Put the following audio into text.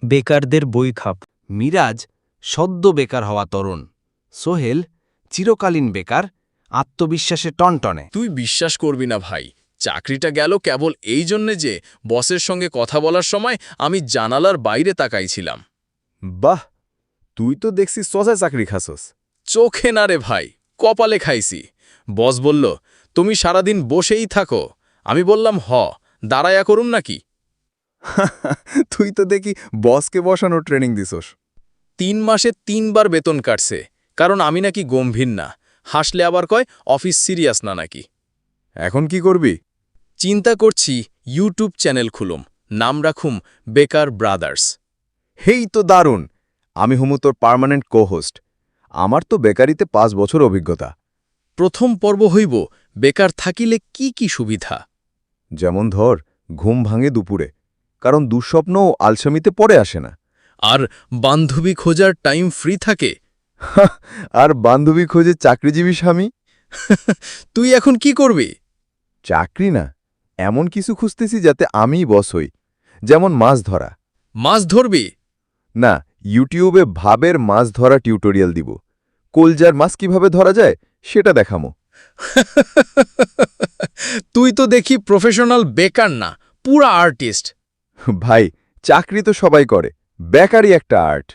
বেকারদের বই খাপ। মিরাজ সদ্য বেকার হওয়া তরুণ। সোহেল চিরকালীন বেকার, আত্মবিশ্বাসে টনটনে। তুই বিশ্বাস করবি না ভাই, চাকরিটা গেল কেবল এই জন্যে যে বসের সঙ্গে কথা বলার সময় আমি জানালার বাইরে তাকাইছিলাম। বাহ, তুই তো দেখছি সজায় চাকরি খাসস। চোখে না রে ভাই, কপালে খাইছি। বস বলল, তুমি সারাদিন বসেই থাকো। আমি বললাম, দাঁড়ায়া করুন নাকি। তুই তো দেখি বসকে বসানোর ট্রেনিং দিছস। 3 মাসে 3 বার বেতন কাটছে, কারণ আমি নাকি গম্ভীর না। হাসলে আবার কয় অফিস সিরিয়াস না নাকি। এখন কি করবি? চিন্তা করছি ইউটিউব চ্যানেল খুলুম, নাম রাখুম বেকার ব্রাদার্স। হেই তো দারুণ! আমি হুমু তোর পার্মানেন্ট কো-হোস্ট। আমার তো বেকারিতে 5 বছর অভিজ্ঞতা। প্রথম পর্ব হইব বেকার থাকিলে কি কি সুবিধা। যেমন ধর, ঘুম ভাঙে দুপুরে, কারণ দুঃস্বপ্নও আলসামিতে পড়ে আসে না। আর বান্ধবী খোঁজার টাইম ফ্রি থাকে। আর বান্ধবী খোঁজে চাকরিজীবী স্বামী। তুই এখন কি করবি? চাকরি না, এমন কিছু খুঁজতেছি যাতে আমিই বস হই। যেমন মাছ ধরা। মাছ ধরবি? না, ইউটিউবে ভাবের মাছ ধরা টিউটোরিয়াল দিব। কলজার মাছ কিভাবে ধরা যায় সেটা দেখামো। তুই তো দেখি প্রফেশনাল বেকার না, পুরা আর্টিস্ট। ভাই, চাকরি তো সবাই করে, বেকারই একটা আর্ট।